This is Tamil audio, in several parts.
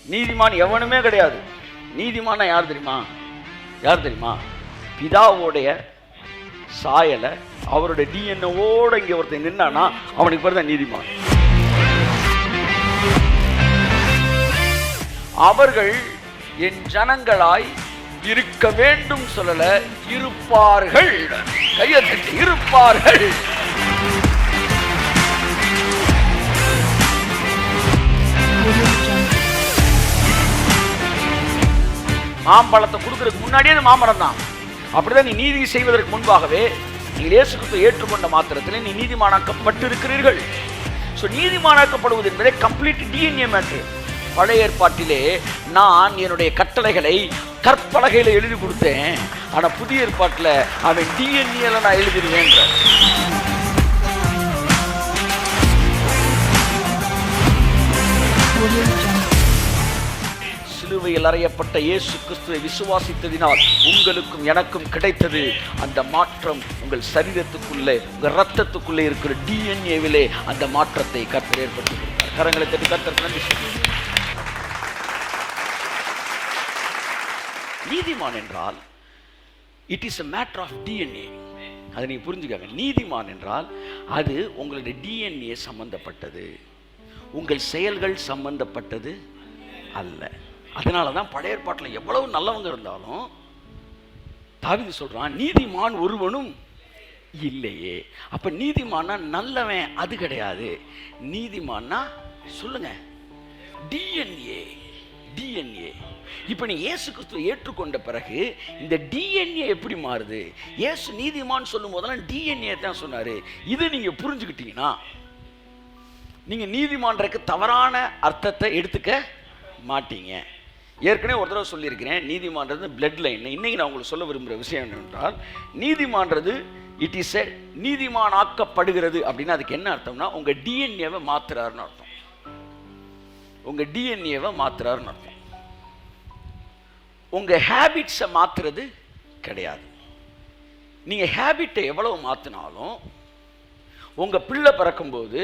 நீதிமான் எவனுமே கிடையாது. நீதிமான யார் தெரியுமா? யார் தெரியுமா? பிதாவோடைய சாயலை அவருடைய டிஎன்ஏவோட இங்கே ஒருத்தன் நின்னானா அவனுக்கு பேர் தான் நீதிமான். அவர்கள் என் ஜனங்களாய் இருக்க வேண்டும் சொல்லல, இருப்பார்கள். கையை தட்டி இருப்பார்கள். மாம்பழத்தை கொடுக்கறதுக்கு முன்னாடியே அது மாமரம் தான். அப்படிதான் நீ நீதி செய்வதற்கு முன்பாகவே நீங்கள் இயேசு கிறிஸ்துவை ஏற்றுக்கொண்ட மாத்திரத்தில் நீ நீதிமானாக்கப்பட்டு இருக்கிறீர்கள். ஸோ நீதிமானாக்கப்படுவது என்பதே கம்ப்ளீட் டிஎன்ஏ மேட்ரு. பழைய ஏற்பாட்டிலே நான் என்னுடைய கட்டளைகளை கற்பலகையில் எழுதி கொடுத்தேன், ஆனால் புதிய ஏற்பாட்டில் அவன் டிஎன்ஏல நான் எழுதிடுவேன். சிலுவையில் அறையப்பட்ட இயேசு கிறிஸ்துவை விசுவாசித்ததினால் உங்களுக்கும் எனக்கும் கிடைத்தது அந்த மாற்றம். உங்கள் சரீரத்துக்குள்ளே, உங்கள் ரத்தத்துக்குள்ளே இருக்கிற டிஎன்ஏவிலே அந்த மாற்றத்தை கர்த்தர் ஏற்படுத்தி கொடுத்தார். கரங்களை தட்டி கர்த்தருக்கு நன்றி சொல்லுங்கள். நீதிமான் என்றால் it is a matter of DNA. அதை நீங்க புரிஞ்சுக்கங்க. நீதிமான் என்றால் அது உங்களுடைய டிஎன்ஏ சம்பந்தப்பட்டது, உங்கள் செயல்கள் சம்பந்தப்பட்டது அல்ல. அதனால தான் பழைய ஏற்பாட்டில் எவ்வளவு நல்லவங்க இருந்தாலும் தாவீது சொல்றான், நீதிமான் ஒருவனும் இல்லையே. அப்ப நீதிமான்னா நல்லவன் அது கிடையாது. நீதிமான்னா சொல்லுங்க டிஎன்ஏ. டிஎன்ஏ. இப்ப நீ இயேசு கிறிஸ்துவை ஏற்றுக்கொண்ட பிறகு இந்த டிஎன்ஏ எப்படி மாறுது? இயேசு நீதிமான் சொல்லும் போதெல்லாம் டிஎன்ஏ தான் சொன்னாரு. இது நீங்க புரிஞ்சுக்கிட்டீங்கன்னா நீங்க நீதிமான்றக்கு தவறான அர்த்தத்தை எடுத்துக்க மாட்டீங்க. ஏற்கனவே ஒரு தடவை சொல்லியிருக்கிறேன், நீதிமான்றது பிளட் லைன். இன்னைக்கு நான் உங்களுக்கு சொல்ல விரும்புகிற விஷயம் என்னவென்றால், நீதிமான்றது இட் இஸ் எ நீதிமான் ஆக்கப்படுகிறது அப்படின்னா அதுக்கு என்ன அர்த்தம்னா உங்க டிஎன்ஏவை மாத்துறாருன்னு அர்த்தம். உங்க டிஎன்ஏவை மாத்துறாருன்னு அர்த்தம். உங்க ஹேபிட்ஸை மாத்துறது கிடையாது. நீங்க ஹேபிட்டை எவ்வளவு மாத்தினாலும் உங்க பிள்ளை பிறக்கும்போது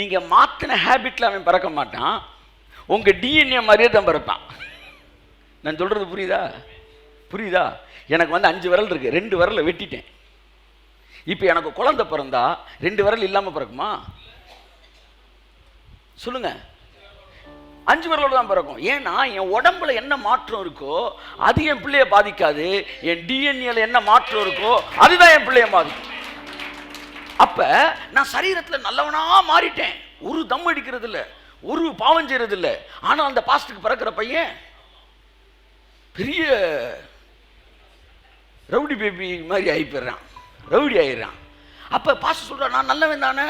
நீங்க மாத்தின ஹேபிட்ல அவன் பிறக்க மாட்டான், உங்க டிஎன்ஏ மாதிரியே தான் பிறப்பான். நான் சொல்றது புரியுதா? புரியுதா? எனக்கு 5 விரல் இருக்கு, 2 விரலை வெட்டிட்டேன். இப்போ எனக்கு குழந்தை பிறந்தா 2 விரல் இல்லாம பிறக்குமா? சொல்லுங்க. 5 விரலோட தான் பிறக்கும். ஏன்னா என் உடம்புல என்ன மாற்றம் இருக்கோ அது என் பிள்ளைய பாதிக்காது. என் டிஎன்ஏல என்ன மாற்றம் இருக்கோ அதுதான் என் பிள்ளைய பாதிக்கும். அப்ப நான் சரீரத்தில் நல்லவனா மாறிட்டேன், ஒரு தம் அடிக்கிறது இல்லை, ஒரு பாவம் செய்யறது இல்லை. ஆனால் அந்த பாஸ்டுக்கு பிறக்கிற பையன் பெரிய ரவுடி பேபி மாதிரி ஆகி போயிடுறான், ரவுடி ஆயிடுறான். அப்போ பாஸ்டர் சொல்கிறான், நான் நல்லவன் தானே.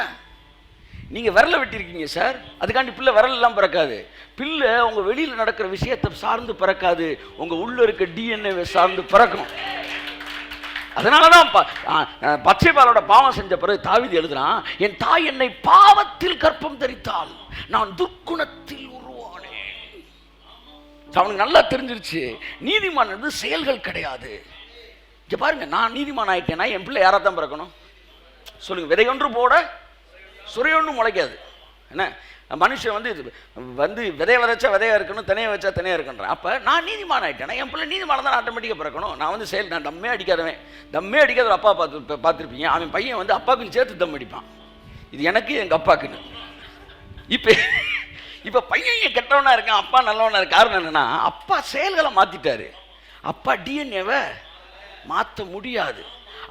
நீங்கள் விரலை வெட்டியிருக்கீங்க சார், அதுக்காண்டி பிள்ளை விரல் எல்லாம் பிறக்காது. பிள்ளை உங்கள் வெளியில் நடக்கிற விஷயத்தை சார்ந்து பிறக்காது, உங்கள் உள்ள இருக்க டிஎன்ஏவை சார்ந்து பிறக்கும். அதனால தான் பச்சைபாலோட பாவம் செஞ்ச பிறகு தாவீது எழுதுறான், என் தாய் என்னை பாவத்தில் கற்பம் தரித்தாள், நான் துர்க்குணத்தில் உருவானேன். அவனுக்கு நல்லா தெரிஞ்சிருச்சு நீதிமான் வந்து செயல்கள் கிடையாது. இங்க பாருங்க, நான் நீதிமான் ஆயிட்டேன்னா என் பிள்ளை யாரா தான் பிறக்கணும்? சொல்லுங்க. விதையொன்று போட சுரையொன்றும் முளைக்காது. என்ன மனுஷன் வந்து விதைய விதைச்சா விதையா இருக்கணும், தினைய வச்சா தினையா இருக்கணும். அப்போ நான் நீதிமான் ஆகிட்டேன்னா என் பிள்ளை நீதிமான தான் ஆட்டோமேட்டிக்காக பிறக்கணும். நான் வந்து செயல், நான் தம்மே அடிக்காதவன், தம்மே அடிக்காத அப்பா பார்த்துருப்பீங்க. அவன் பையன் வந்து அப்பாவுக்கு சேர்த்து தம் அடிப்பான். இது எனக்கு எங்கள் அப்பாக்குன்னு. இப்போ பையன் கெட்டவனா இருக்கான், அப்பா நல்லவனா இருக்க. காரணம் என்னன்னா அப்பா செயல்களை மாற்றிட்டாரு, அப்பா டிஎன்ஏவை மாற்ற முடியாது.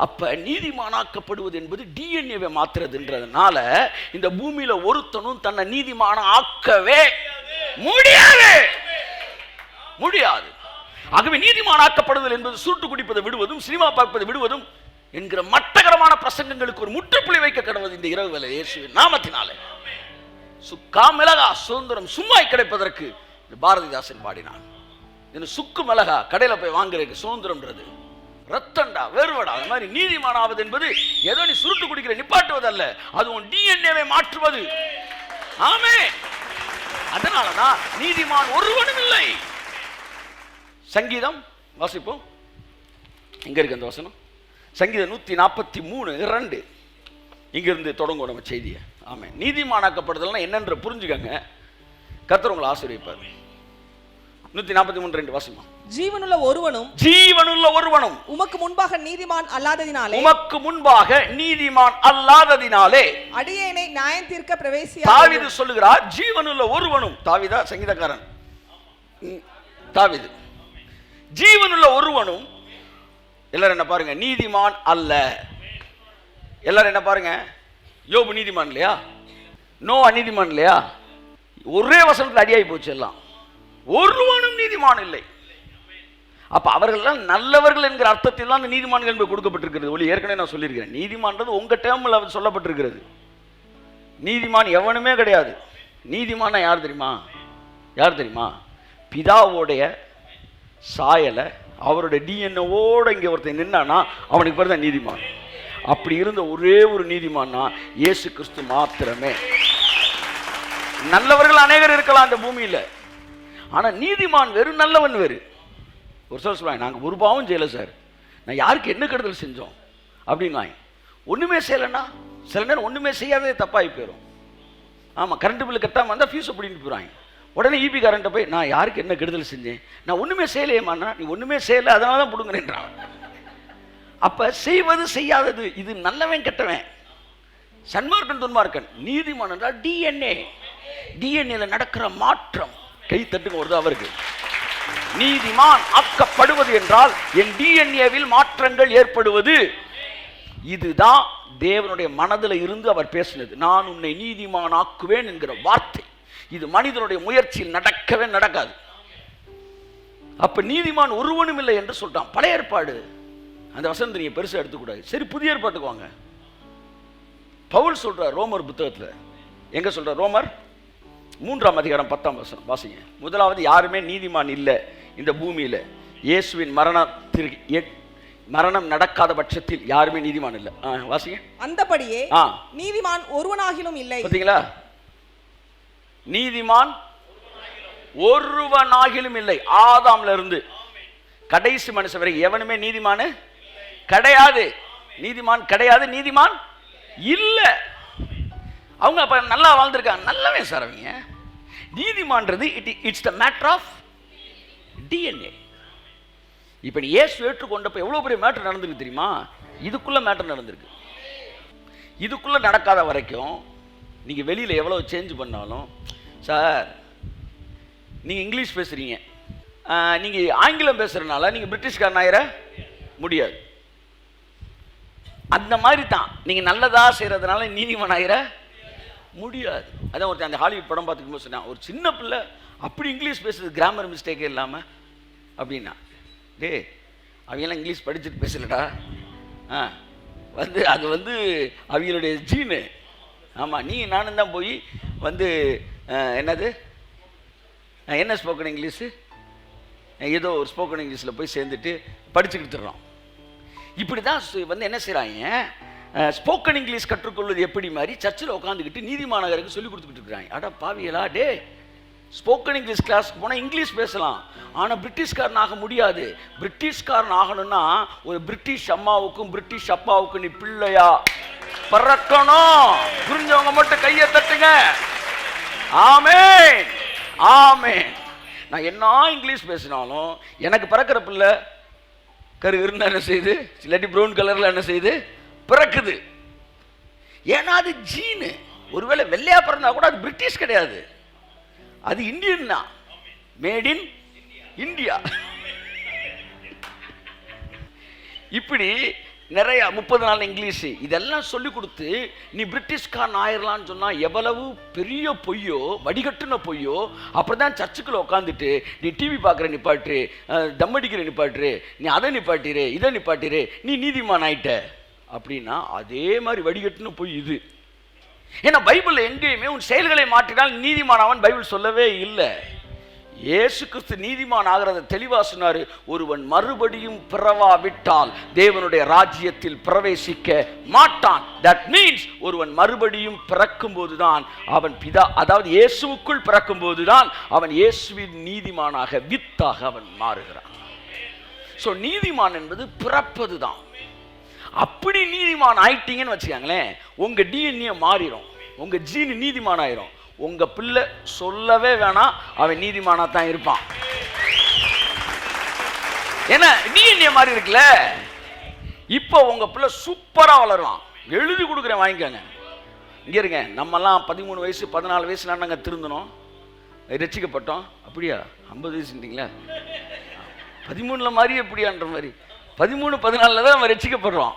அப்ப நீதிமானாக்கப்படுவது என்பது டிஎன்ஏவை மாத்துறதுன்றதுனால இந்த பூமியில ஒருத்தனும் தன்னை நீதிமான ஆக்கவே முடியாது. ஆகவே நீதிமானாக்கப்படுதல் என்பது சுருட்டு குடிப்பதை விடுவதும் சினிமா பார்ப்பதை விடுவதும் என்கிற மட்டகரமான பிரசங்கங்களுக்கு ஒரு முற்றுப்புள்ளி வைக்க கடவுது இந்த இரவு வேளை இயேசுவின் நாமத்தினாலே. சுக்கா மிளகா சுதந்திரம் சும்மாய் கிடைப்பதற்கு பாரதிதாசன் பாடினான். சுக்கு மிளகா கடையில போய் வாங்குறதுக்கு சுதந்திரம்ன்றது ரத்தண்டா வேறுவடா. அது மாதிரி நீதிமானாவது என்பது ஏதோ நீ சுருட்டு குடிக்கிற நிப்பாட்டுவது அல்ல, அது உன் டிஎன்ஏவை மாற்றுவது. ஆமென். அதனாலதான் நீதிமான் ஒருவனும் இல்லை. சங்கீதம் வாசிப்போம். எங்க இருக்கு அந்த வசனம்? சங்கீதம் 143:2. இங்கிருந்து தொடங்கும் நம்ம செய்தியை. ஆமென். நீதிமானாக்கப்படுதல்னா என்னன்ற புரிஞ்சுக்கங்க. கர்த்தர் உங்களை ஆசீர்வதிப்பார். 143:2 வாசிமா. ஜீவனுள்ள ஒருவனும் உமக்கு முன்பாக நீதிமான் அல்லாததினாலே அடியேனை நியாயம் தீர்க்க பிரவேசியா. தாவீது சொல்லுகிறார், ஜீவனுள்ள ஒருவனும். தாவீதா சங்கீதக்காரன் தாவீது. ஜீவனுள்ள ஒருவனும். எல்லாரும் என்ன பாருங்க, நீதிமான் அல்ல. எல்லாரும் என்ன பாருங்க, யோபு நீதிமான் இல்லையா, நோவா நீதிமான் இல்லையா? ஒரே வசனத்தில் அடியாகி போச்சு எல்லாம். ஒருவனும் நீதிமான் இல்லை. அப்ப அவர்கள் நல்லவர்கள் என்கிற அர்த்தத்தில் தான் நீதிமான்கள் என்பது கொடுக்கப்பட்டிருக்கிறது. ஒளி ஏற்கனவே நான் சொல்லியிருக்கிறேன், நீதிமான்றது உங்க டேர்மில் சொல்லப்பட்டிருக்கிறது. நீதிமான் எவனுமே கிடையாது. நீதிமான யார் தெரியுமா? பிதாவோடைய சாயலை அவருடைய டிஎன்ஏவோட இங்கே ஒருத்தன் நின்னானா அவனுக்கு பேர் தான் நீதிமான். அப்படி இருந்த ஒரே ஒரு நீதிமான்னா இயேசு கிறிஸ்து மாத்திரமே. நல்லவர்கள் அநேகர் இருக்கலாம் அந்த பூமியில், ஆனா நீதிமான் வேறு, நல்லவன் வேறு. ஒரு சிலர் சொல்லுவாங்க, நாங்கள் ஒரு பாவம் செய்யலை சார், நான் யாருக்கு என்ன கெடுதல் செஞ்சோம் அப்படின்னா. ஒன்றுமே செய்யலைன்னா சில நேரம் ஒன்றுமே செய்யாதே தப்பாகி போயிடும். ஆமாம், கரண்ட் பில்லு கட்டாமல் வந்தால் ஃபீஸ் அப்படின்ட்டு போயிடுவாங்க. உடனே இபி கரண்ட்டை போய், நான் யாருக்கு என்ன கெடுதல் செஞ்சேன், நான் ஒன்றுமே செய்யலையேம்மாண்ணா, நீ ஒன்றுமே செய்யலை அதனால தான் பிடுங்குறேன்றான். அப்போ செய்வது செய்யாதது இது நல்லவன் கெட்டவன், சன்மார்க்கன் துன்மார்க்கன். நீதிமான் என்றால் டிஎன்ஏல நடக்கிற மாற்றம். கை தட்டுங்க வருது அவருக்கு. நீதிமான் ஆக்கப்படுவது என்றால் என் டிஎன்ஏவில் மாற்றங்கள் ஏற்படுவது. இதுதான் தேவனுடைய மனதில் இருந்து அவர் பேசினது. நான் உன்னை நீதிமான் ஆக்குவேன் என்கிற வார்த்தை. இது மனிதனுடைய முயற்சியில் நடக்கவே நடக்காது. அப்ப நீதிமான் ஒருவனும் இல்லை என்று சொல்றான். பழைய ஏற்பாடு அந்த வசனத்தை நீங்க பெருசா எடுத்துக்கூடாது. சரி, புதிய ஏற்பாட்டுக்கு வாங்க. பவுல் சொல்றார் ரோமர் புத்தகத்தில். எங்க சொல்றார்? ரோமர் 3ஆம் அதிகாரம் 10ஆம் வசனம் வாசிங்க. முதலாவது, யாருமே நீதிமான் இல்லை இந்த பூமியில. இயேசுவின் மரணம் நடக்காத பட்சத்தில் யாருமே நீதிமான் இல்லை. வாசிங்க. அந்தபடியே நீதிமான் ஒருவனாகிலும் இல்லை. பாத்தீங்களா? நீதிமான் ஒருவனாகிலும் இல்லை. ஆதாம்ல இருந்து கடைசி மனுஷன் வரை எவனுமே நீதிமான் கிடையாது. நீதிமான் இல்ல. அவங்க அப்ப நல்லா வாழ்ந்திருக்காங்க, நல்லவே சார் அவங்க. நீதிமான்றது it's the matter of DNA. இப்ப நீ இயேசு ஏற்றுக்கொண்டப்ப எவ்வளவு பெரிய மேட்டர் நடந்திருக்கு தெரியுமா? இதுக்குள்ள மேட்டர் நடந்திருக்கு. இதுக்குள்ள நடக்காத வரைக்கும் நீங்க வெளியில எவ்வளவு சேஞ்ச் பண்ணாலும், சார் நீங்க இங்கிலீஷ் பேசுறீங்க, நீங்க ஆங்கிலம் பேசுறதுனால நீங்க பிரிட்டிஷ்காரன் ஆயிர முடியாது. அந்த மாதிரி தான் நீங்க நல்லதா செய்யறதுனால நீதிமான் ஆயிர முடியாது. அதான் ஒருத்தர் அந்த ஹாலிவுட் படம் பார்த்துக்கும் சொன்னான், ஒரு சின்ன பிள்ளை அப்படி இங்கிலீஷ் பேசுறது கிராமர் மிஸ்டேக்கே இல்லாம அப்படின்னா. டே, அவங்கெல்லாம் இங்கிலீஷ் படிச்சுட்டு பேசலடா, அது அவங்களுடைய ஜீனு. ஆமா, நீ நானும் தான் போய் என்னது என்ன ஸ்போக்கன் இங்கிலீஷு, ஏதோ ஒரு ஸ்போக்கன் இங்கிலீஷில் போய் சேர்ந்துட்டு படிச்சுக்கிட்டுறோம். இப்படி தான் என்ன செய்கிறாங்க, ஸ்போக்கன் இங்கிலீஷ் கற்றுக்கொள்வது எப்படி மாதிரி சர்ச்சில் உட்காந்துக்கிட்டு நீதிமாநகருக்கு சொல்லி கொடுத்துக்கிட்டு இருக்கிறாங்க. அட பாவியலா, டே, ஸ்போக்கன் இங்கிலீஷ் கிளாஸ்க்கு போனால் இங்கிலீஷ் பேசலாம், ஆனால் பிரிட்டிஷ்காரன் ஆக முடியாது. பிரிட்டிஷ்காரன் ஆகணும்னா ஒரு பிரிட்டிஷ் அம்மாவுக்கும் பிரிட்டிஷ் அப்பாவுக்கும் நீ பிள்ளையா பறக்கணும். புரிஞ்சவங்க மட்டும் கையை தட்டுங்க. ஆமென், ஆமென். நான் என்ன இங்கிலீஷ் பேசினாலும் எனக்கு பிறக்கிற பிள்ளை கருன்னு என்ன செய்யுது, இல்லாட்டி ப்ரௌன் கலர்ல என்ன செய்யுது, பிறக்குது. ஏன்னா அது ஜீனு. ஒருவேளை வெள்ளையா பிறந்தா கூட அது பிரிட்டிஷ் கிடையாது, அது இந்தியன் தான், மேட் இன் இந்தியா. இப்படி நிறைய 30 நாள் இங்கிலீஷ் இதெல்லாம் சொல்லி கொடுத்து நீ பிரிட்டிஷ்காரன் ஆயிரலான்னு சொன்னா எவ்வளவு பெரிய பொய்யோ, வடிகட்டுன பொய்யோ. அப்படிதான் சர்ச்சுக்குள்ள உட்காந்துட்டு நீ டிவி பார்க்குற நிப்பாட்டு, தம் அடிக்கிற நிப்பாட்டு, நீ அதை நிப்பாட்டிரு, இதை நிப்பாட்டிரு, நீ நீதிமான் ஆயிட்ட அப்படின்னா அதே மாதிரி வடிகட்டுன பொய் இது. ஏன்னா பைபிள்ல எங்கேயுமே உன் செயல்களை மாற்றினால் நீதிமான் அவன் பைபிள் சொல்லவே இல்லை. இயேசு கிறிஸ்து நீதிமான் ஆகிறத தெளிவா சொன்னாரு. ஒருவன் மறுபடியும் பிறவாவிட்டால் தேவனுடைய ராஜ்யத்தில் பிரவேசிக்க மாட்டான். தட் மீன்ஸ் ஒருவன் மறுபடியும் பிறக்கும் போதுதான் அவன் பிதா, அதாவது இயேசுவுக்குள் பிறக்கும் போதுதான் அவன் இயேசுவின் நீதிமானாக, வித்தாக அவன் மாறுகிறான். சோ நீதிமான் என்பது பிறப்பது தான். அப்படி நீதிமான் ஆயிட்டீங்கன்னு வச்சுக்காங்களேன், உங்க டிஎன்ஏ மாறிடும், உங்க ஜீன் நீதிமான் ஆயிரும். உங்க பிள்ளை சொல்லவே வேணாம், அவன் நீதிமானா தான் இருப்பான். ஏன்னா டிஎன்ஏ மாதிரி இருக்குல்ல. இப்போ உங்க பிள்ளை சூப்பரா வளருவான். எழுதி கொடுக்குறேன், வாங்கிக்கோங்க. இங்க இருங்க, நம்மலாம் 13 வயசு 14 வயசுல நாங்கள் திருந்தணும், ரசிக்கப்பட்டோம். அப்படியா? 50 வயசுன்றீங்களா? 13 மாதிரி எப்படியான்ற மாதிரி 13 14 தான் நம்ம ரசிக்கப்படுறோம்.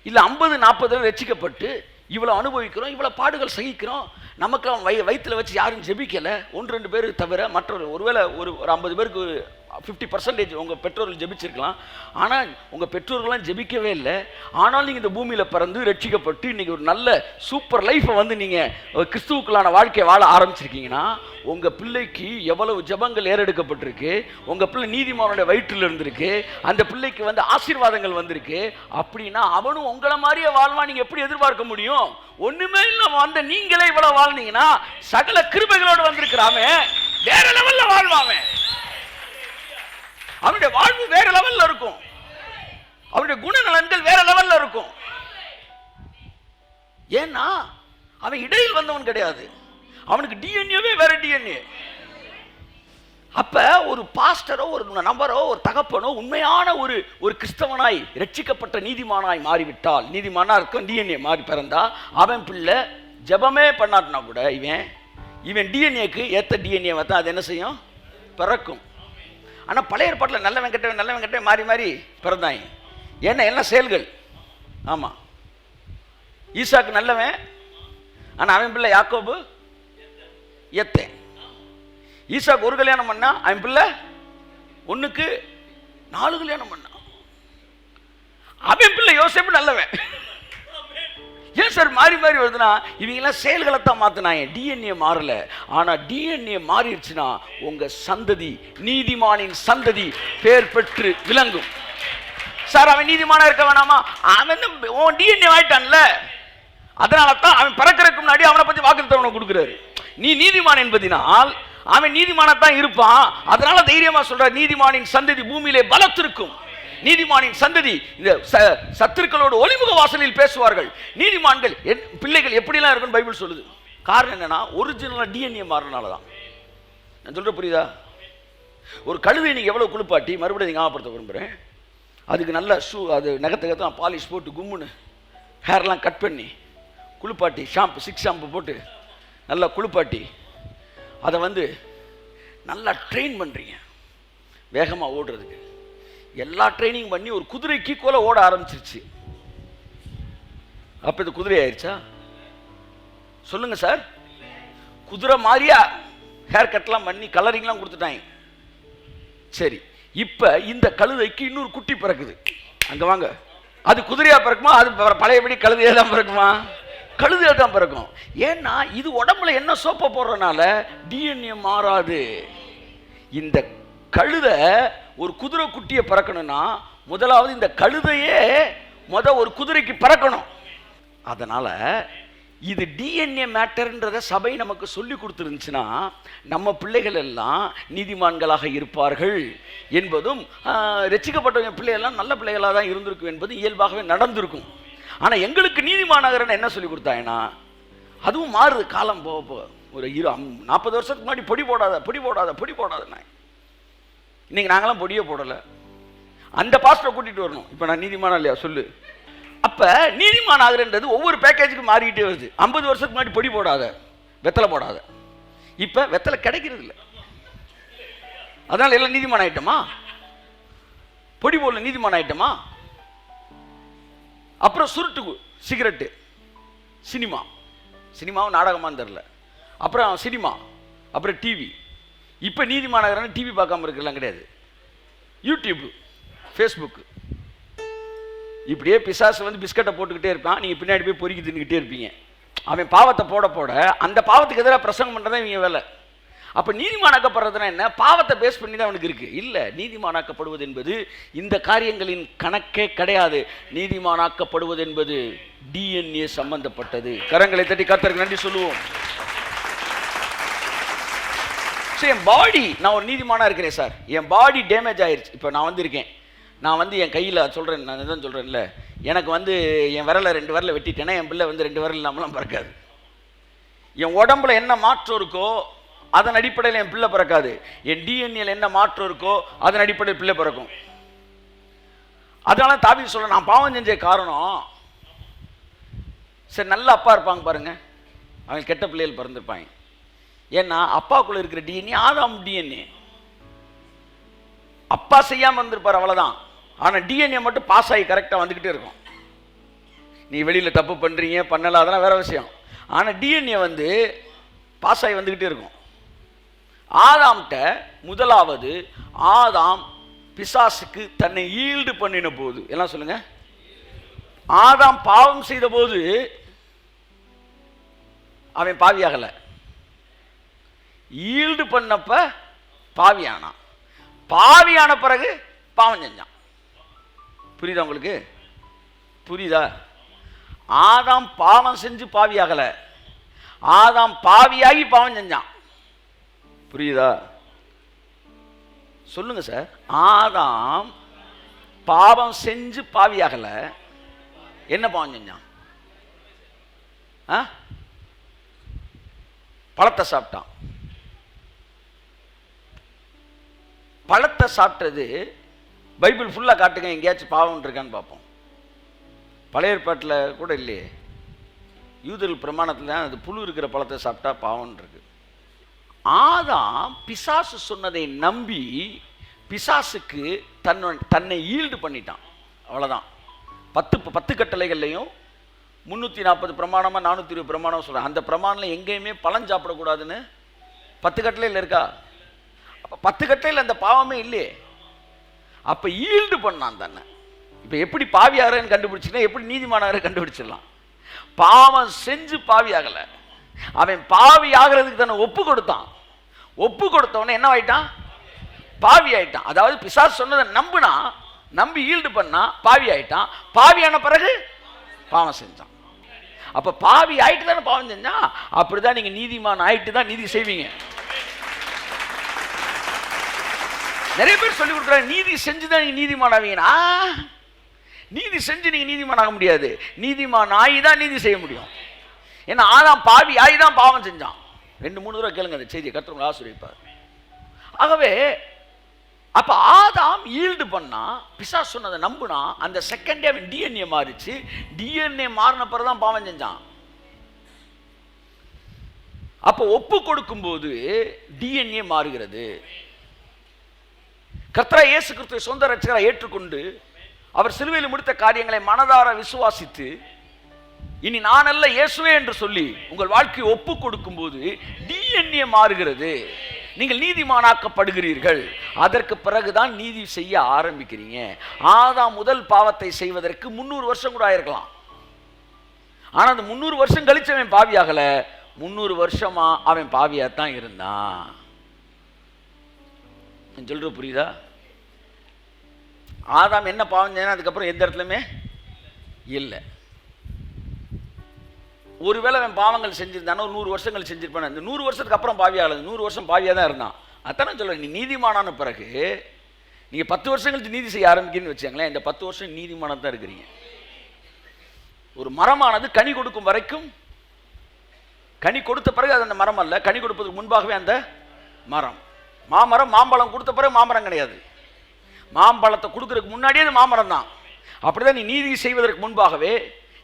இல்லை 50 40 ரசிக்கப்பட்டு இவ்வளோ அனுபவிக்கிறோம், இவ்வளோ பாடுகள் சகிக்கிறோம். நமக்கெல்லாம் வயிற்றுல வச்சு யாரும் ஜெபிக்கலை, 1-2 பேருக்கு தவிர. மற்றொரு ஒருவேளை ஒரு 50 பேருக்கு 50% உங்கள் பெற்றோர்கள் ஜெபிச்சிருக்கலாம். ஆனால் உங்கள் பெற்றோர்கள்லாம் ஜெபிக்கவே இல்லை. ஆனால் நீங்கள் இந்த பூமியில் பிறந்து ரட்சிக்கப்பட்டு இன்றைக்கி ஒரு நல்ல சூப்பர் லைஃப்பை வந்து நீங்கள் கிறிஸ்துவுக்குள்ளான வாழ்க்கையை வாழ ஆரம்பிச்சிருக்கீங்கன்னா உங்கள் பிள்ளைக்கு எவ்வளவு ஜெபங்கள் ஏறெடுக்கப்பட்டிருக்கு. உங்கள் பிள்ளை நீதிமானுடைய வயிற்றில் இருந்திருக்கு, அந்த பிள்ளைக்கு வந்து ஆசீர்வாதங்கள் வந்திருக்கு. அப்படின்னா அவனும் உங்களை மாதிரியே வாழ்வான். நீங்கள் எப்படி எதிர்பார்க்க முடியும்? ஒன்றுமே இல்லாமல் வந்த நீங்களே இவ்வளோ வாழ்ந்தீங்கன்னா சகல கிருபைகளோடு வந்திருக்கிறாமே, வேற லெவலில் வாழ்வாமே. அவனுடைய வாழ்வு வேற லெவல்ல இருக்கும், அவனுடைய குணநலன்கள் வேற லெவல்ல இருக்கும். ஏன்னா அவன் இடையில் வந்தவன் கிடையாது, அவனுக்கு டிஎன்ஏவே வேற டிஎன்ஏ. அப்ப ஒரு பாஸ்டரோ ஒரு நபரோ ஒரு தகப்பனோ உண்மையான ஒரு கிறிஸ்தவனாய் ரட்சிக்கப்பட்ட நீதிமானாய் மாறிவிட்டால், நீதிமானா இருக்கும் டிஎன்ஏ மாறி பிறந்தா, அவன் பிள்ளை ஜெபமே பண்ணாட்டினா கூட இவன் டிஎன்ஏக்கு ஏத்த டிஎன்ஏ தான் அது என்ன செய்யும், பிறக்கும். ஆனால் பழைய ஏற்பாட்டில் நல்லவன் கெட்டவன் மாறி மாறி பிறந்தாங்க. ஏன்னா எல்லாம் செயல்கள். ஆமாம், ஈசாக்கு நல்லவன், ஆனால் அவன் பிள்ளை யாக்கோபு ஏத்தேன். ஈசாக்கு ஒரு கல்யாணம் பண்ணா, அவன் பிள்ளை 1க்கு 4 கல்யாணம் பண்ணான். அவன் பிள்ளை யோசேப்பு நல்லவன். ஏன் சார் மாறி மாறி வருதுன்னா இவங்கெல்லாம் செயல்களை தான் மாற்றினாங்க, டிஎன்ஏ மாறல. ஆனால் டிஎன்ஏ மாறிடுச்சுன்னா உங்கள் சந்ததி நீதிமானின் சந்ததி பேர் பெற்று விளங்கும். சார் அவன் நீதிமானா இருக்க வேணாமா? அவன் உன் டிஎன்ஏ ஆயிட்டான்ல, அதனால தான் அவன் பிறக்கிறதுக்கு முன்னாடி அவனை பற்றி வாக்குத்தத்தம் கொடுக்குறாரு. நீ நீதிமான் என்பதினால் அவன் நீதிமானத்தான் இருப்பான். அதனால தைரியமா சொல்ற, நீதிமானின் சந்ததி பூமியிலே பலத்திருக்கும். நீதிமானின் சந்ததி இந்த சத்துருக்களோடு ஒளிமுக வாசலில் பேசுவார்கள். நீதிமான்கள் பிள்ளைகள் எப்படிலாம் இருக்குன்னு பைபிள் சொல்லுது. காரணம் என்னன்னா ஒரிஜினலா டிஎன்ஏ மாறினால தான். நான் சொல்ற புரியுதா? ஒரு கழுதை நீங்க எவ்வளவு குளிப்பாட்டி, மறுபடியும் ஞாபகப்படுத்த விரும்புறேன், அதுக்கு நல்ல அது நகத்தை பாலிஷ் போட்டு கும்முன்னு ஹேர்லாம் கட் பண்ணி குளிப்பாட்டி சிக்ஸ் ஷாம்பு போட்டு நல்லா குளிப்பாட்டி அதை வந்து நல்லா ட்ரெயின் பண்ணுறீங்க வேகமாக ஓடுறதுக்கு. எல்லா ட்ரைனிங் பண்ணி ஒரு குதிரைக்கு போல ஓட ஆரம்பிச்சிருச்சு. அப்போ இது குதிரை ஆயிடுச்சா? சொல்லுங்க சார். குதிரை மாதிரியா ஹேர் கட்லாம் பண்ணி கலரிங்லாம் கொடுத்துட்டாங்க. சரி, இப்போ இந்த கழுதைக்கு இன்னொரு குட்டி பிறக்குது. அங்கே வாங்க, அது குதிரையா பிறக்குமா? அது பழையபடி கழுதையா தான் பிறக்குமா? கழுதையா தான் பிறக்கும். ஏன்னா இது உடம்புல என்ன சோப்பை போடுறதுனால டிஎன்ஏ மாறாது. இந்த கழுதை ஒரு குதிரை குட்டியை பிறக்கணும்னா முதலாவது இந்த கழுதையே ஒரு குதிரைக்கு பிறக்கணும். அதனால இது டிஎன்ஏ மேட்டர்ன்றத சபை நமக்கு சொல்லி கொடுத்துருந்துச்சுன்னா நம்ம பிள்ளைகள் எல்லாம் நீதிமான்களாக இருப்பார்கள் என்பதும், ரட்சிக்கப்பட்ட பிள்ளைகள்லாம் நல்ல பிள்ளைகளாக தான் இருந்திருக்கும் என்பது இயல்பாகவே நடந்திருக்கும். ஆனால் எங்களுக்கு நீதிமானகரன் என்ன சொல்லி கொடுத்தாங்கன்னா அதுவும் மாறுது காலம் போக போக. ஒரு 40 வருஷத்துக்கு முன்னாடி பொடி போடாத இன்னைக்கு நாங்களாம் பொடியே போடலை. அந்த பாஸ்டரை கூட்டிகிட்டு வரணும். இப்போ நான் நீதிமானா இல்லையா சொல்லு? அப்போ நீதிமான் ஆகுறன்றது ஒவ்வொரு பேக்கேஜுக்கு மாறிக்கிட்டே வருது. 50 வருஷத்துக்கு முன்னாடி பொடி போடாத, வெத்தலை போடாத, இப்போ வெத்தலை கிடைக்கிறது இல்லை. அதனால எல்லாம் நீதிமான் ஆயிட்டோமா? பொடி போடல நீதிமான் ஆயிட்டோமா? அப்புறம் சுருட்டு சிகரெட்டு, சினிமாவும் நாடகமானு தெரில, அப்புறம் சினிமா, அப்புறம் டிவி. இப்போ நீதிமானகரன் டிவி பார்க்காம இருக்கலாம் கிடையாது. யூடியூப், ஃபேஸ்புக்கு, இப்படியே பிசாசு வந்து பிஸ்கட்டை போட்டுக்கிட்டே இருப்பான். நீங்கள் பின்னாடி போய் பொறுக்கி தின்னுக்கிட்டே இருப்பீங்க. அவன் பாவத்தை போட அந்த பாவத்துக்கு எதிராக பிரசங்கம் பண்ணுறதா இவங்க வேலை. அப்போ நீதிமானாக்கப்படுறதுனா என்ன? பாவத்தை பேஸ் பண்ணி தான் அவனுக்கு இருக்கு. இல்லை, நீதிமானாக்கப்படுவது என்பது இந்த காரியங்களின் கணக்கே கிடையாது. நீதிமானாக்கப்படுவது என்பது டிஎன்ஏ சம்பந்தப்பட்டது. கரங்களை தட்டி கர்த்தருக்கு நன்றி சொல்லுவோம். என் பாடி, நான் ஒரு நீதிமானா இருக்கிறேன் சார், என் பாடி டேமேஜ் ஆயிடுச்சு. இப்போ நான் வந்து இருக்கேன், நான் வந்து என் கையில் சொல்கிறேன், நான் தான் சொல்கிறேன்ல, எனக்கு வந்து என் விரலை 2 விரலை வெட்டிட்டேன்னா என் பிள்ளை வந்து 2 விரல் இல்லாமலாம் பிறக்காது. என் உடம்புல என்ன மாற்றம் இருக்கோ அதன் அடிப்படையில் என் பிள்ளை பிறக்காது. என் டிஎன்ஏல என்ன மாற்றம் இருக்கோ அதன் அடிப்படையில் பிள்ளை பிறக்கும். அதனால தாவீது சொல்ல, நான் பாவம் செஞ்ச காரணம், சரி நல்ல அப்பா இருப்பாங்க பாருங்க, அவங்க கெட்ட பிள்ளைகள் பிறந்திருப்பாங்க. ஏன்னா அப்பாக்குள்ள இருக்கிற டிஎன்ஏ ஆதாம் டிஎன்ஏ. அப்பா செய்யாம இருந்திருப்பார், அவ்வளவுதான். ஆனா டிஎன்ஏ மட்டும் பாஸ் ஆகி கரெக்டா வந்துகிட்டே இருக்கும். நீ வெளியில தப்பு பண்றீங்க பண்ணல, அதெல்லாம் வேற விஷயம். ஆனா டிஎன்ஏ வந்து பாஸ் ஆகி வந்துகிட்டே இருக்கும். ஆதாம்கிட்ட முதலாவது ஆதாம் பிசாசுக்கு தன்னை ஈல்டு பண்ணின போது, எல்லாம் சொல்லுங்க, ஆதாம் பாவம் செய்த போது அவன் பாவியாகல, ஈல்டு பண்ணப்ப பாவியானான். பாவியான பிறகு பாவம் செஞ்சான். புரியுதா உங்களுக்கு? புரியுதா? ஆதாம் பாவம் செஞ்சு பாவியாகல, ஆதாம் பாவியாகி பாவம் செஞ்சான். புரியுதா? சொல்லுங்க சார். ஆதாம் பாவம் செஞ்சு பாவியாகல, என்ன பாவம் செஞ்சான்? பழத்தை சாப்பிட்டான். பழத்தை சாப்பிட்டது பைபிள் ஃபுல்லாக காட்டுங்க, எங்கேயாச்சும் பாவம் இருக்கான்னு பார்ப்போம். பழைய ஏற்பாட்டில் கூட இல்லையே, யூதர்கள் பிரமாணத்தில் தான் அது புழு இருக்கிற பழத்தை சாப்பிட்டா பாவம் இருக்கு. ஆதாம் பிசாசு சொன்னதை நம்பி பிசாசுக்கு தன்னை ஈல்டு பண்ணிட்டான், அவ்வளோதான். 10 கட்டளைகள்லையும் 340 பிரமாணமா 420 பிரமாணம் சொல்கிறேன். அந்த பிரமாணம் எங்கேயுமே பழம் சாப்பிடக்கூடாதுன்னு 10 கட்டளையில் இருக்கா? அப்போ 10 கட்டளையில் அந்த பாவமே இல்லையே. அப்போ ஈல்டு பண்ணான் தானே. இப்போ எப்படி பாவியாகிறன்னு கண்டுபிடிச்சிக்கலாம், எப்படி நீதிமானாக கண்டுபிடிச்சிடலாம். பாவம் செஞ்சு பாவி ஆகலை, அவன் பாவி ஆகிறதுக்கு தானே ஒப்பு கொடுத்தான். ஒப்பு கொடுத்தவனே என்ன ஆயிட்டான்? பாவி ஆயிட்டான். அதாவது பிசாசு சொன்னதை நம்பினா, நம்பி ஈல்டு பண்ணா பாவி ஆயிட்டான். பாவியான பிறகு பாவம் செஞ்சான். அப்ப பாவி ஆயிட்டு தானே பாவம் செஞ்சா. அப்படிதான் நீங்க நீதிமான் ஆயிட்டு தான் நீதி செய்வீங்க. நிறைய பேர் சொல்லி கொடுக்குறாங்க, நீதி செஞ்சுதான் நீங்க நீதிமான் ஆவீங்கன்னா. நீதி செஞ்சு நீங்க நீதிமான் ஆக முடியாது, நீதிமான் ஆகி தான் நீதி செய்ய முடியும். ஏன்னா ஆதாம் பாவி ஆகி தான் பாவம் செஞ்சான். 2-3 தடவை கேளுங்க அந்த செய்தியை, கர்த்தர் ஆசீர்வதிப்பார். ஆகவே அப்ப ஆதாம் ஈல்டு பண்ணா, பிசாசு சொன்னதை நம்புனா, அந்த செகண்டே அவன் டிஎன்ஏ மாறிச்சு. டிஎன்ஏ மாறின பிறகுதான் பாவம் செஞ்சான். அப்ப ஒப்பு கொடுக்கும் போது டிஎன்ஏ மாறுகிறது. கர்த்தராகிய இயேசு கிறிஸ்துவை சொந்த இரட்சகராக ஏற்றுக்கொண்டு அவர் சிலுவையில் முடித்த காரியங்களை மனதார விசுவாசித்து, இனி நான் அல்ல இயேசுவே என்று சொல்லி உங்கள் வாழ்க்கையை ஒப்பு கொடுக்கும் போது டிஎன்ஏ மாறுகிறது. நீங்கள் நீதிமானாக்கப்படுகிறீர்கள். அதற்கு பிறகுதான் நீதி செய்ய ஆரம்பிக்கிறீங்க. ஆதாம் முதல் பாவத்தை செய்வதற்கு 300 வருஷம் கூட ஆயிருக்கலாம். ஆனா அந்த 300 வருஷம் கழிச்சு அவன் பாவியாகல, 300 வருஷமா அவன் பாவியாத்தான் இருந்தான். சொல்ற புரியுதா? ஆதாம் என்ன பாவம் செய்யணும் அதுக்கப்புறம் எந்த இடத்துலயுமே இல்லை. ஒருவேளை அவன் பாவங்கள் செஞ்சிருந்தானோ 100 வருஷங்கள் செஞ்சிருப்பான. இந்த 100 வருஷத்துக்கு அப்புறம் பாவியாகல, 100 வருஷம் பாவியாக தான் இருந்தான். அதானே சொல்கிறேன், நீ நீதிமானான பிறகு நீங்கள் 10 வருஷம் கழிச்சு நீதி செய்ய ஆரம்பிக்கிறீன்னு வச்சாங்களேன், இந்த 10 வருஷம் நீதிமானாக தான் இருக்கிறீங்க. ஒரு மரமானது கனி கொடுக்கும் வரைக்கும், கனி கொடுத்த பிறகு அது அந்த மரம் அல்ல, கனி கொடுப்பதற்கு முன்பாகவே அந்த மரம். மாமரம் மாம்பழம் கொடுத்த பிறகு மாமரம் கிடையாது, மாம்பழத்தை கொடுக்கறதுக்கு முன்னாடியே அது மாமரம் தான். அப்படிதான் நீ நீதி செய்வதற்கு முன்பாகவே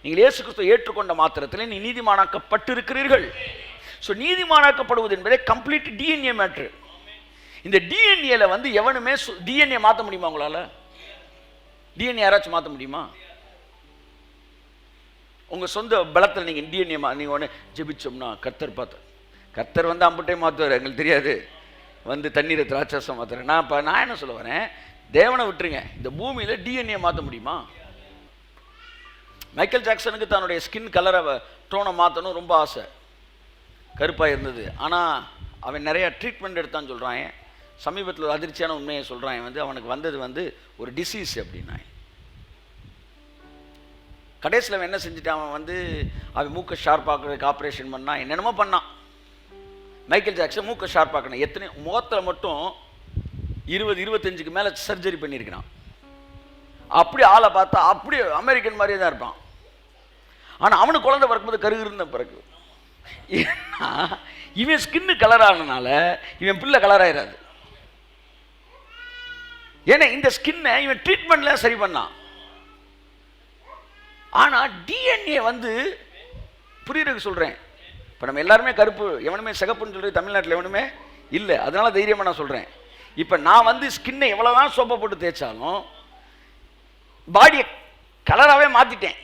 நீங்கள் இயேசு கிறிஸ்துவை ஏற்றுக்கொண்ட மாத்திரத்தில் நீ நீதிமானாக்கப்பட்டிருக்கிறீர்கள். ஸோ நீதிமானாக்கப்படுவது என்பதே கம்ப்ளீட் டிஎன்ஏ மேட்ரு. இந்த டிஎன்ஏல வந்து எவனுமே டிஎன்ஏ மாற்ற முடியுமா? உங்களால டிஎன்ஏ யாராச்சும் மாற்ற முடியுமா? உங்க சொந்த பலத்தில் நீங்க டிஎன்ஏ நீங்க ஒன்று ஜெபிச்சோம்னா கர்த்தர் பார்த்து, கர்த்தர் வந்து அம்புட்டே மாற்றுவார், எங்களுக்கு தெரியாது. வந்து தண்ணீரை திராட்சரசம் மாற்றுறேன். நான் என்ன சொல்ல வரேன், தேவனை விட்டுருங்க, இந்த பூமியில டிஎன்ஏ மாற்ற முடியுமா? மைக்கேல் ஜாக்சனுக்கு தன்னுடைய ஸ்கின் கலரை டோனை மாற்றணும் ரொம்ப ஆசை, கருப்பாக இருந்தது. ஆனால் அவன் நிறைய ட்ரீட்மெண்ட் எடுத்தான்னு சொல்கிறான். சமீபத்தில் ஒரு அதிர்ச்சியான உண்மையை சொல்கிறான், வந்து அவனுக்கு வந்தது வந்து ஒரு டிசீஸ் அப்படின்னா. கடைசியில் அவன் என்ன செஞ்சுட்டான், அவன் வந்து அவன் மூக்கை ஷார்ப்பாக்குறதுக்கு ஆப்ரேஷன் பண்ணான், என்னென்னமோ பண்ணான். மைக்கேல் ஜாக்சன் மூக்கை ஷார்ப்பாக்கணும், எத்தனை முகத்தில் மட்டும் 20-25க்கு மேலே சர்ஜரி பண்ணியிருக்கிறான். அப்படி ஆளை பார்த்தா அப்படியே அமெரிக்கன் மாதிரியே தான் இருப்பான். ஆனால் அவனுக்கு குழந்தை பிறக்கும்போது கருகிருந்த பிறகு, ஏன்னா இவன் ஸ்கின்னு கலர் ஆனதுனால இவன் பிள்ளை கலர் ஆயிடாது. ஏன்னா இந்த ஸ்கின்னை இவன் ட்ரீட்மெண்ட்ல சரி பண்ணான். ஆனால் டிஎன்ஏ வந்து புரியுறதுக்கு சொல்கிறேன். இப்போ நம்ம எல்லாருமே கருப்பு, எவனுமே சிகப்புன்னு சொல்கிறது தமிழ்நாட்டில் எவனுமே இல்லை. அதனால தைரியமாக நான் சொல்கிறேன். இப்போ நான் வந்து ஸ்கின்னை எவ்வளோதான் சோப்பை போட்டு தேய்ச்சாலும் பாடியை கலராகவே மாற்றிட்டேன்.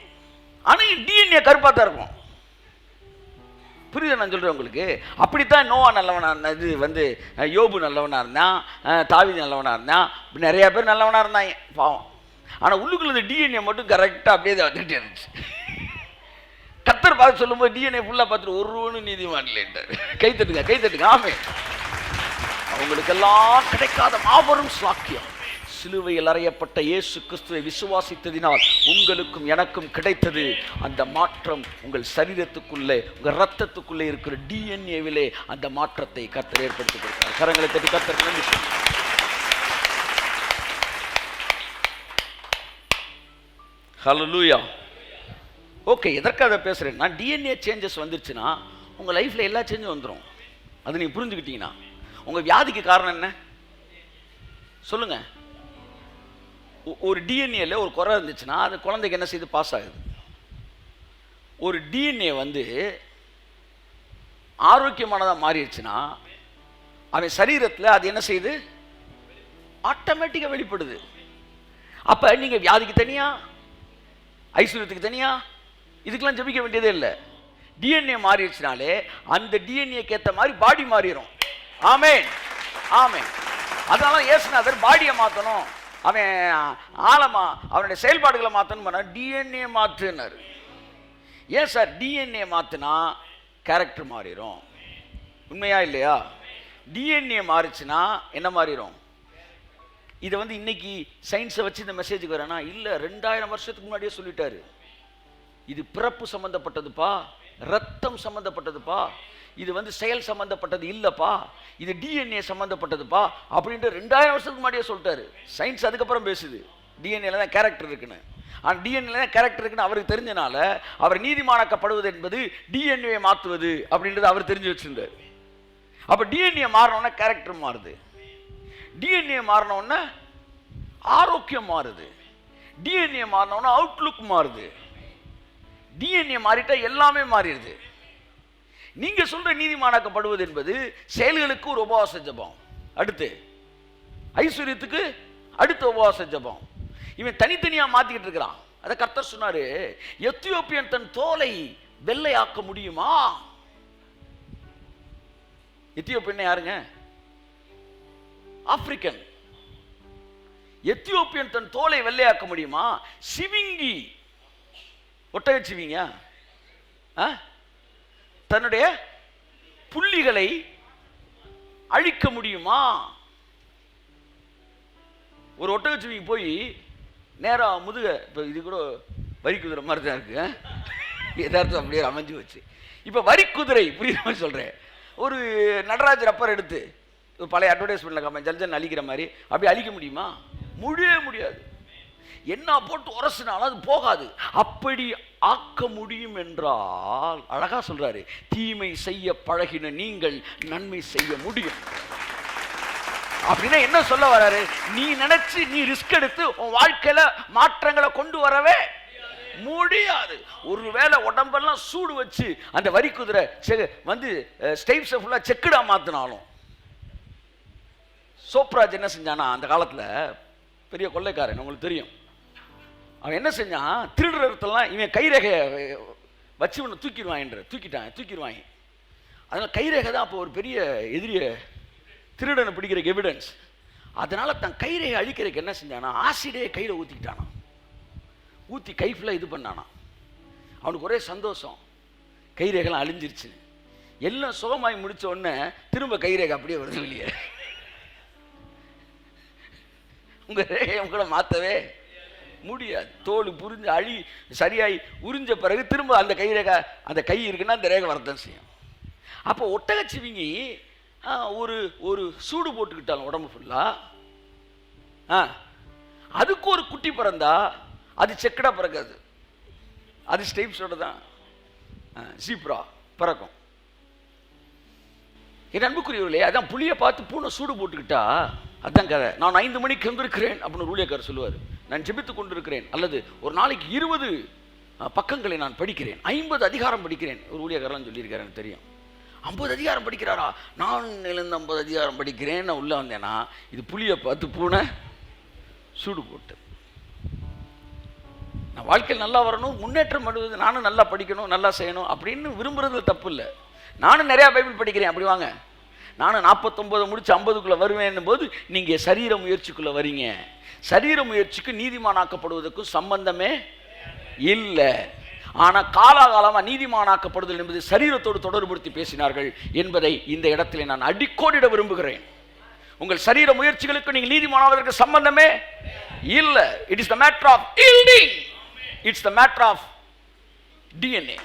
ஆனால் என் டிஎன்ஏ கருப்பாக தான் இருக்கும். புரியுது நான் சொல்கிறேன் உங்களுக்கு? அப்படித்தான் நோவா நல்லவனாக, இது வந்து யோபு நல்லவனாக இருந்தான், தாவீது நல்லவனாக இருந்தான், நிறையா பேர் நல்லவனாக இருந்தாங்க பாவம். ஆனால் உள்ளுக்குள்ள டிஎன்ஏ மட்டும் கரெக்டாக அப்படியே வந்துகிட்டே இருந்துச்சு. கர்த்தர் பார்த்து சொல்லும்போது டிஎன்ஏ ஃபுல்லாக பார்த்துட்டு ஒருவனும் நீதிமான் இல்லைன்றார். கைத்தட்டுங்க ஆமே. அவங்களுக்கெல்லாம் கிடைக்காத மாபெரும் சாக்கியம் சிலுவையில் அறையப்பட்ட இயேசு கிறிஸ்துவை விசுவாசித்ததினால் உங்களுக்கும் எனக்கும் கிடைத்தது. அந்த மாற்றம் உங்கள் சரீரத்துக்குள்ளே, உங்கள் ரத்தத்துக்குள்ளே இருக்கிற டிஎன்ஏவிலே அந்த மாற்றத்தை கர்த்தர் ஏற்படுத்தி கொடுத்தார். கரங்களை தட்டி கர்த்தர் நன்றி சொல்லுங்கள். ஹல்லேலூயா. ஓகே, எதற்காக அதை பேசுகிறேன்? நான் டிஎன்ஏ சேஞ்சஸ் வந்துருச்சுன்னா உங்கள் லைஃப்பில் எல்லா சேஞ்சும் வந்துடும். அது நீங்கள் புரிஞ்சுக்கிட்டீங்கன்னா உங்கள் வியாதிக்கு காரணம் என்ன சொல்லுங்கள்? ஒரு டிஎன்ஏல ஒரு குறை இருந்துச்சுன்னா அது குழந்தைக்கு என்ன செய்து பாஸ் ஆகுது. ஒரு டிஎன்ஏ வந்து ஆரோக்கியமானதாக மாறிடுச்சுன்னா அவன் சரீரத்தில் அது என்ன செய்யுது? ஆட்டோமேட்டிக்காக வெளிப்படுது. அப்போ நீங்கள் வியாதிக்கு தனியாக, ஐஸ்வர்யத்துக்கு தனியாக, இதுக்கெல்லாம் ஜெபிக்க வேண்டியதே இல்லை. டிஎன்ஏ மாறிடுச்சுனாலே அந்த டிஎன்ஏக்கு ஏற்ற மாதிரி பாடி மாறிடும். ஆமென் ஆமென். அதனால இயேசுநாதர் பாடியை மாற்றணும், அவன் ஆழமா அவனுடைய செயல்பாடுகளை மாற்றணும் பண்ண டிஎன்ஏ மாற்றுனார். ஏன் சார்? டிஎன்ஏ மாற்றினா கேரக்டர் மாறிடும். உண்மையா இல்லையா? டிஎன்ஏ மாறிச்சுன்னா என்ன மாறிடும்? இதை வந்து இன்னைக்கு சயின்ஸை வச்சு இந்த மெசேஜுக்கு வரேன்னா இல்லை, 2000 வருஷத்துக்கு முன்னாடியே சொல்லிட்டாரு. இது பிறப்பு சம்பந்தப்பட்டதுப்பா, ரத்தம் சம்பந்தப்பட்டதுப்பா, இது வந்து செயல் சம்பந்தப்பட்டது இல்லைப்பா, இது டிஎன்ஏ சம்பந்தப்பட்டதுப்பா அப்படின்ட்டு 2000 வருஷத்துக்கு முன்னாடியே சொல்லிட்டாரு. சயின்ஸ் அதுக்கப்புறம் பேசுது டிஎன்ஏல தான் கேரக்டர் இருக்குன்னு. ஆனால் டிஎன்ஏல தான் கேரக்டர் இருக்குன்னு அவருக்கு தெரிஞ்சனால அவர் நீதிமானாக்கப்படுவது என்பது டிஎன்ஏ மாற்றுவது அப்படின்றது அவர் தெரிஞ்சு வச்சிருந்தார். அப்போ டிஎன்ஏ மாறினோன்னா கேரக்டர் மாறுது, டிஎன்ஏ மாறினோன்னா ஆரோக்கியம் மாறுது, டிஎன்ஏ மாறினோன்னா அவுட்லுக் மாறுது. டிஎன்ஏ மாறிட்டா எல்லாமே மாறிடுது. நீங்க சொல்ற நீதிமானாக்கப்படுவது என்பது செயல்களுக்கு ஒரு உபவாச ஜெபம், அடுத்து ஐஸ்வர்யத்துக்கு அடுத்த உபவாச ஜெபம். இவன் தனித்தனியா மாத்திக்கிட்டு இருக்கிறான். அதை கர்த்தர் சொன்னாரு, எத்தியோப்பியன் தன் தோலை வெள்ளையாக்க முடியுமா? எத்தியோப்பியன் யாருங்க? ஆப்பிரிக்கன். எத்தியோப்பியன் தன் தோலை வெள்ளையாக்க முடியுமா? சிவிங்கி, ஒட்டக சிவிங்க தன்னுடைய புள்ளிகளை அழிக்க முடியுமா? ஒரு ஒட்டகச்சிவிங்கி போய் நேரா முதுக, இப்போ இது கூட வரி குதிரை மாதிரி தான் இருக்கு, எதார்த்தம் அப்படியே அமைஞ்சு வச்சு. இப்போ வரி குதிரை புரியுற மாதிரி சொல்கிறேன். ஒரு நடராஜ் ரப்பர் எடுத்து பழைய அட்வர்டைஸ்மெண்ட்டில் காம ஜல்ஜன் அழிக்கிற மாதிரி அப்படி அழிக்க முடியுமா? முடியவே முடியாது. என்ன போட்டு உரசினாலும் அது போகாது. அப்படி ஆக்க முடியும் என்றால் அழகா சொல்றாரு, தீமை செய்ய பழகின நீங்கள் நன்மை செய்ய முடியும். அப்படின்னா என்ன சொல்ல வராரு? நீ நினைச்சு நீ ரிஸ்க் எடுத்து உன் வாழ்க்கையில மாற்றங்களை கொண்டு வரவே முடியாது. ஒருவேளை உடம்பெல்லாம் சூடு வச்சு அந்த வரி குதிரை வந்து ஸ்டெப்ஸை ஃபுல்லா செக்குடா மாத்தினாலும். சோப்ராஜ் என்ன செஞ்சானா, அந்த காலத்துல பெரிய கொள்ளைக்காரன், உங்களுக்கு தெரியும். அவன் என்ன செஞ்சான், திருடுறதெல்லாம் இவன் கைரேகையை வச்சு ஒன்று தூக்கிடுவாங்க. அதனால கைரேகை தான் அப்போ ஒரு பெரிய எதிரிய திருடனை பிடிக்கிற எவிடன்ஸ். அதனால தன் கைரேகை அழிக்கிறதுக்கு என்ன செஞ்சானா, ஆசிடே கையில் ஊற்றிக்கிட்டானா, ஊற்றி கை ஃபுல்லாக இது பண்ணானா. அவனுக்கு ஒரே சந்தோஷம், கைரேகைலாம் அழிஞ்சிருச்சு. எல்லாம் சுகமாகி முடிச்ச உடனே திரும்ப கைரேகை அப்படியே வருது வெளியே. உங்க ரேகையை உங்களை மாற்றவே முடியாது. தோல் புரிஞ்சு சரியாய் உறிஞ்ச பிறகு திரும்ப அந்த கைரேகை, அந்த கை இருக்குன்னா அந்த ரேகை வரத்தான் செய்யும். அப்போ ஒட்டகச்சிவிங்கி ஒரு சூடு போட்டுக்கிட்டாலும் உடம்பு ஃபுல்லா, அதுக்கு ஒரு குட்டி பிறந்தா அது செக்கடா பிறக்காது, அது ஸ்டெப்ஸோட தான் ஜீப்ரா பிறக்கும். என் அன்புக்குரியவர்களே, அதான் புளியை பார்த்து பூனை சூடு போட்டுக்கிட்டா அதுதான் கதை. நான் 5 மணிக்கு வந்திருக்கிறேன் அப்படின்னு ஊழியக்காரர் சொல்லுவார், நான் ஜெபித்து கொண்டிருக்கிறேன். அல்லது ஒரு நாளைக்கு 20 பக்கங்களை நான் படிக்கிறேன், 50 அதிகாரம் படிக்கிறேன். ஒரு ஊழியக்காரன் சொல்லியிருக்காரு, எனக்கு தெரியும். 50 அதிகாரம் படிக்கிறாரா? நான் 50 அதிகாரம் படிக்கிறேன். நான் உள்ளே வந்தேன்னா இது புளியை பார்த்து பூனை சூடு போட்டு. நான் வாழ்க்கையில் நல்லா வரணும், முன்னேற்றம் பண்ணுவது, நானும் நல்லா படிக்கணும், நல்லா செய்யணும் அப்படின்னு விரும்புறது தப்பு இல்லை. நானும் நிறையா பைபிள் படிக்கிறேன், அப்படி வாங்க. நானும் 49 முடிச்சு 50க்குள்ளே வருவேன் போது நீங்கள் சரீர முயற்சிக்குள்ளே வரீங்க. சரீர முயற்சிக்கு நீதிமானாக்கப்படுவதற்கும் சம்பந்தமே இல்லை. ஆனால் காலாகாலமாக நீதிமானாக்கப்படுதல் என்பது சரீரத்தோடு தொடர்புபடுத்தி பேசினார்கள் என்பதை இந்த இடத்துல நான் அடிக்கோடிட விரும்புகிறேன். உங்கள் சரீர முயற்சிகளுக்கு நீங்கள் நீதிமானாவதற்கு சம்பந்தமே இல்லை. It is the matter of yielding. It's the matter of DNA.